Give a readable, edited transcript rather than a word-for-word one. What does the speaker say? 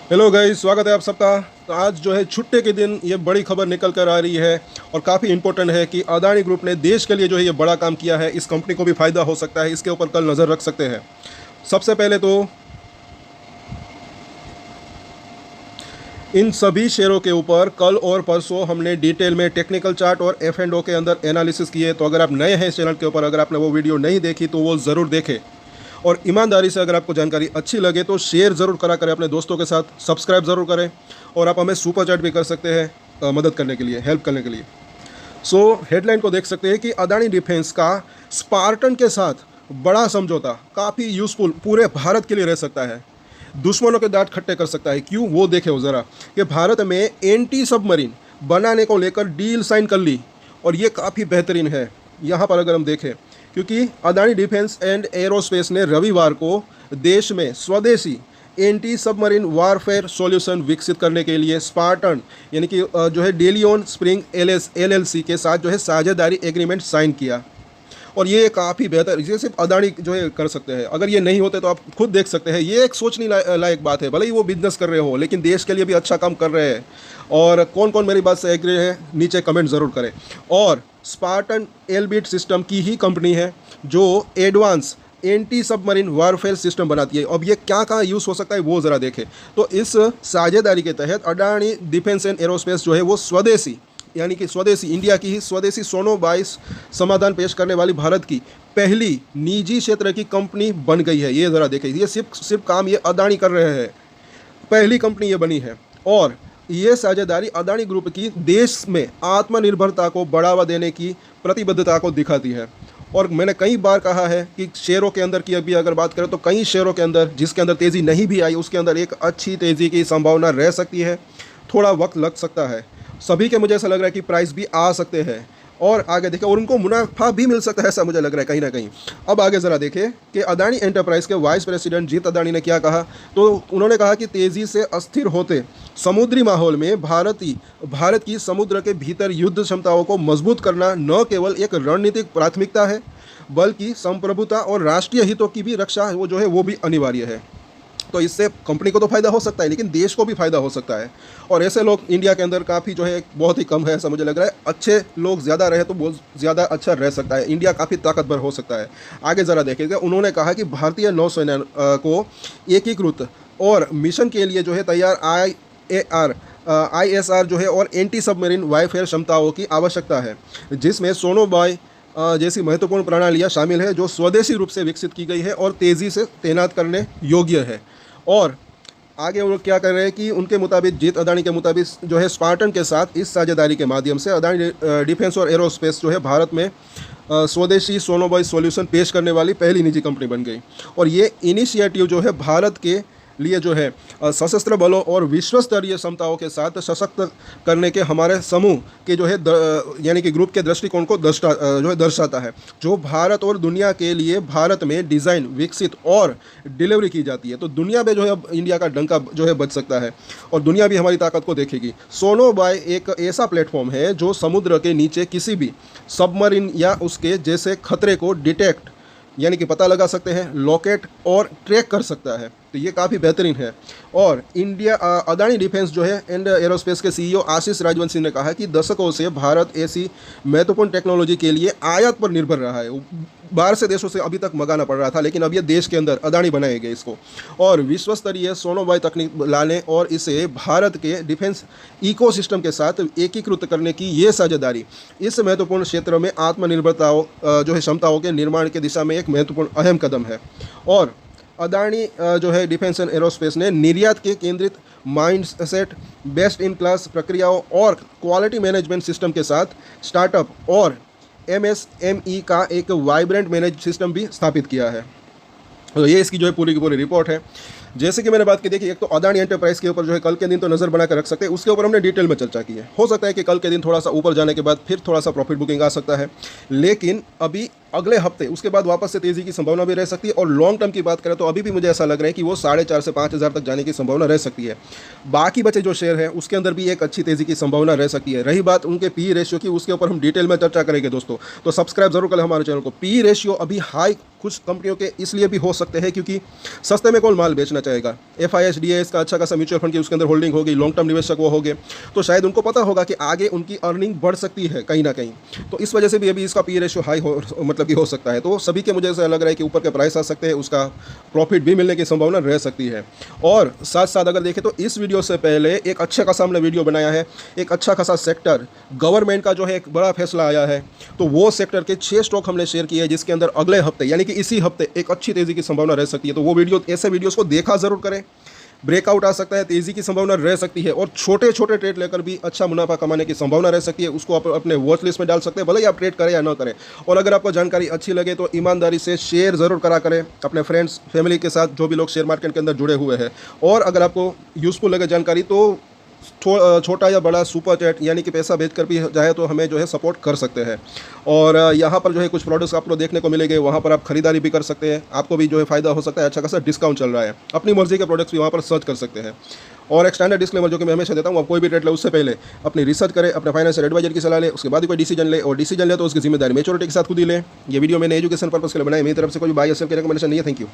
Hello guys, स्वागत है आप सबका। तो आज जो है छुट्टे के दिन ये बड़ी खबर निकल कर आ रही है और काफ़ी इंपॉर्टेंट है कि अदानी ग्रुप ने देश के लिए जो है ये बड़ा काम किया है। इस कंपनी को भी फ़ायदा हो सकता है, इसके ऊपर कल नज़र रख सकते हैं। सबसे पहले तो इन सभी शेयरों के ऊपर कल और परसों हमने डिटेल में टेक्निकल चार्ट और एफ एंड ओ के अंदर एनालिसिस किए। तो अगर आप नए हैं इस चैनल के ऊपर, अगर आपने वो वीडियो नहीं देखी तो वो ज़रूर देखें। और ईमानदारी से अगर आपको जानकारी अच्छी लगे तो शेयर ज़रूर करा करें अपने दोस्तों के साथ, सब्सक्राइब ज़रूर करें और आप हमें सुपर चैट भी कर सकते हैं मदद करने के लिए, हेल्प करने के लिए। हेडलाइन को देख सकते हैं कि अदानी डिफेंस का स्पार्टन के साथ बड़ा समझौता काफ़ी यूज़फुल पूरे भारत के लिए रह सकता है, दुश्मनों के दांत खट्टे कर सकता है। क्यों, वो देखे हो ज़रा कि भारत में एंटी सबमरीन बनाने को लेकर डील साइन कर ली और ये काफ़ी बेहतरीन है। यहाँ पर अगर हम देखें, क्योंकि अदानी डिफेंस एंड एरोस्पेस ने रविवार को देश में स्वदेशी एंटी सबमरीन वारफेयर सॉल्यूशन विकसित करने के लिए स्पार्टन यानी कि जो है डेलियन स्प्रिंग एलएलसी के साथ जो है साझेदारी एग्रीमेंट साइन किया। और ये काफ़ी बेहतर, इसे सिर्फ अदानी जो है कर सकते हैं। अगर ये नहीं होते तो आप खुद देख सकते हैं, ये एक सोचने लायक बात है। भले ही वो बिजनेस कर रहे हो लेकिन देश के लिए भी अच्छा काम कर रहे हैं। और कौन कौन मेरी बात से एग्री है नीचे कमेंट ज़रूर करें। और स्पार्टन एलबिट सिस्टम की ही कंपनी है जो advance anti submarine warfare system बनाती है। अब ये क्या कहाँ यूज़ हो सकता है वो ज़रा देखें। तो इस साझेदारी के तहत अडानी डिफेंस एंड एरोस्पेस जो है वो स्वदेशी यानी कि स्वदेशी इंडिया की ही स्वदेशी सोनो-22 समाधान पेश करने वाली भारत की पहली निजी क्षेत्र की कंपनी बन गई है। ये ज़रा देखें, ये सिर्फ काम ये अदानी कर रहे हैं, पहली कंपनी ये बनी है। और ये साझेदारी अदानी ग्रुप की देश में आत्मनिर्भरता को बढ़ावा देने की प्रतिबद्धता को दिखाती है। और मैंने कई बार कहा है कि शेयरों के अंदर की अभी अगर बात करें तो कई शेयरों के अंदर जिसके अंदर तेज़ी नहीं भी आई उसके अंदर एक अच्छी तेज़ी की संभावना रह सकती है। थोड़ा वक्त लग सकता है, सभी के मुझे ऐसा लग रहा है कि प्राइस भी आ सकते हैं और आगे देखें और उनको मुनाफा भी मिल सकता है, ऐसा मुझे लग रहा है कहीं ना कहीं। अब आगे ज़रा देखें कि अदानी एंटरप्राइज के वाइस प्रेसिडेंट जीत अदानी ने क्या कहा। तो उन्होंने कहा कि तेज़ी से अस्थिर होते समुद्री माहौल में भारत की समुद्र के भीतर युद्ध क्षमताओं को मजबूत करना न केवल एक रणनीतिक प्राथमिकता है बल्कि संप्रभुता और राष्ट्रीय हितों की भी रक्षा वो जो है वो भी अनिवार्य है। तो इससे कंपनी को तो फ़ायदा हो सकता है लेकिन देश को भी फ़ायदा हो सकता है। और ऐसे लोग इंडिया के अंदर काफ़ी जो है बहुत ही कम है, ऐसा मुझे लग रहा है। अच्छे लोग ज़्यादा रहे तो बहुत ज़्यादा अच्छा रह सकता है, इंडिया काफ़ी ताकतवर हो सकता है। आगे ज़रा देखेगा, उन्होंने कहा कि भारतीय नौसेना को एकीकृत और मिशन के लिए जो है तैयार ISR जो है और एंटी सबमरीन वारफेयर क्षमताओं की आवश्यकता है, जिसमें सोनोबाई जैसी महत्वपूर्ण प्रणालियाँ शामिल है जो स्वदेशी रूप से विकसित की गई है और तेज़ी से तैनात करने योग्य है। और आगे वो लोग क्या कर रहे हैं कि उनके मुताबिक, जीत अदानी के मुताबिक जो है स्पार्टन के साथ इस साझेदारी के माध्यम से अदानी डिफेंस और एरोस्पेस जो है भारत में स्वदेशी सोनो-22 सॉल्यूशन पेश करने वाली पहली निजी कंपनी बन गई। और ये इनिशिएटिव जो है भारत के लिए जो है सशस्त्र बलों और विश्व स्तरीय क्षमताओं के साथ सशक्त करने के हमारे समूह के जो है यानी कि ग्रुप के दृष्टिकोण को दर्शाता है, जो भारत और दुनिया के लिए भारत में डिज़ाइन, विकसित और डिलीवरी की जाती है। तो दुनिया में जो है अब इंडिया का डंका जो है बच सकता है और दुनिया भी हमारी ताकत को देखेगी। सोनो-22 एक ऐसा प्लेटफॉर्म है जो समुद्र के नीचे किसी भी सबमरीन या उसके जैसे खतरे को डिटेक्ट यानी कि पता लगा सकते हैं, लोकेट और ट्रैक कर सकता है। तो ये काफ़ी बेहतरीन है। और अदानी डिफेंस जो है एंड एरोस्पेस के CEO आशीष राजवंशी ने कहा कि दशकों से भारत ऐसी महत्वपूर्ण टेक्नोलॉजी के लिए आयात पर निर्भर रहा है। बाहर से देशों से अभी तक मंगाना पड़ रहा था लेकिन अब ये देश के अंदर अदानी बनाएंगे इसको, और विश्व स्तरीय सोनो-22 तकनीक लाने और इसे भारत के डिफेंस इकोसिस्टम के साथ एकीकृत करने की ये साझेदारी इस महत्वपूर्ण क्षेत्र में आत्मनिर्भरताओं जो है क्षमताओं के निर्माण की दिशा में एक महत्वपूर्ण अहम कदम है। और अदानी जो है डिफेंस एंड एरोस्पेस ने निर्यात के केंद्रित mind set, best in class प्रक्रियाओं और क्वालिटी मैनेजमेंट सिस्टम के साथ स्टार्टअप और MSME का एक वाइब्रेंट मैनेज सिस्टम भी स्थापित किया है। तो ये इसकी जो है पूरी की पूरी रिपोर्ट है। जैसे कि मैंने बात की, देखिए एक तो अदानी एंटरप्राइज के ऊपर जो है कल के दिन तो नज़र बना कर रख सकते हैं, उसके ऊपर हमने डिटेल में चर्चा की है। हो सकता है कि कल के दिन थोड़ा सा ऊपर जाने के बाद फिर थोड़ा सा प्रॉफिट बुकिंग आ सकता है, लेकिन अभी अगले हफ्ते उसके बाद वापस से तेज़ी की संभावना भी रह सकती है। और लॉन्ग टर्म की बात करें तो अभी भी मुझे ऐसा लग रहा है कि वो 4,500 से 5,000 तक जाने की संभावना रह सकती है। बाकी बचे जो शेयर है उसके अंदर भी एक अच्छी तेज़ी की संभावना रह सकती है। रही बात उनके पी रेशियो की, उसके ऊपर हम डिटेल में चर्चा करेंगे दोस्तों, तो सब्सक्राइब जरूर करें हमारे चैनल को। पी रेशियो अभी हाई कुछ कंपनियों के इसलिए भी हो सकते हैं क्योंकि सस्ते में कौन माल बेचना चाहेगा। FIS का अच्छा खासा म्यूचुअल फंड की उसके अंदर होल्डिंग होगी, लॉन्ग टर्म निवेशक वो होंगे, तो शायद उनको पता होगा कि आगे उनकी अर्निंग बढ़ सकती है कहीं ना कहीं। तो इस वजह से भी अभी इसका पी रेशियो हाई हो मतलब कि हो सकता है। तो सभी के मुझे ऐसा लग रहा है कि ऊपर के प्राइस आ सकते हैं, उसका प्रॉफिट भी मिलने की संभावना रह सकती है। और साथ साथ अगर देखें तो इस वीडियो से पहले एक अच्छा खासा हमने वीडियो बनाया है, एक अच्छा खासा सेक्टर गवर्नमेंट का जो है एक बड़ा फैसला आया है, तो वो सेक्टर के 6 स्टॉक हमने शेयर किए हैं जिसके अंदर अगले हफ्ते यानी कि इसी हफ्ते एक अच्छी तेजी की संभावना रह सकती है। तो वो वीडियो, ऐसे वीडियोस को देखा जरूर करें। ब्रेकआउट आ सकता है, तेजी की संभावना रह सकती है और छोटे छोटे ट्रेड लेकर भी अच्छा मुनाफा कमाने की संभावना रह सकती है। उसको आप अपने वॉच लिस्ट में डाल सकते हैं, भले ही आप ट्रेड करें या ना करें। और अगर आपको जानकारी अच्छी लगे तो ईमानदारी से शेयर ज़रूर करा करें अपने फ्रेंड्स फैमिली के साथ, जो भी लोग शेयर मार्केट के अंदर जुड़े हुए हैं। और अगर आपको यूज़फुल लगे जानकारी तो छोटा या बड़ा सुपर चैट यानी कि पैसा भेजकर भी जाए तो हमें जो है सपोर्ट कर सकते हैं। और यहाँ पर जो है कुछ प्रोडक्ट्स आपको देखने को मिलेंगे, वहाँ पर आप खरीदारी भी कर सकते हैं, आपको भी जो है फ़ायदा हो सकता है। अच्छा खासा डिस्काउंट चल रहा है, अपनी मर्जी के प्रोडक्ट्स भी वहाँ पर सर्च कर सकते हैं। और एक स्टैंडर्ड डिस्क्लेमर जो कि मैं हमेशा देता हूँ, आप कोई भी ट्रेड ले उससे पहले अपनी रिसर्च करें, अपने फाइनेंशियल एडवाइजर की सलाह ले, उसके बाद ही कोई डिसीजन ले। और डिसीजन ले तो उसकी जिम्मेदारी मेच्योरिटी के साथ खुद ही ले। ये वीडियो मैंने एजुकेशन पर्पस के लिए बनाई, मेरी तरफ से कोई बाय या सेल की रिकमेंडेशन नहीं है। Thank you.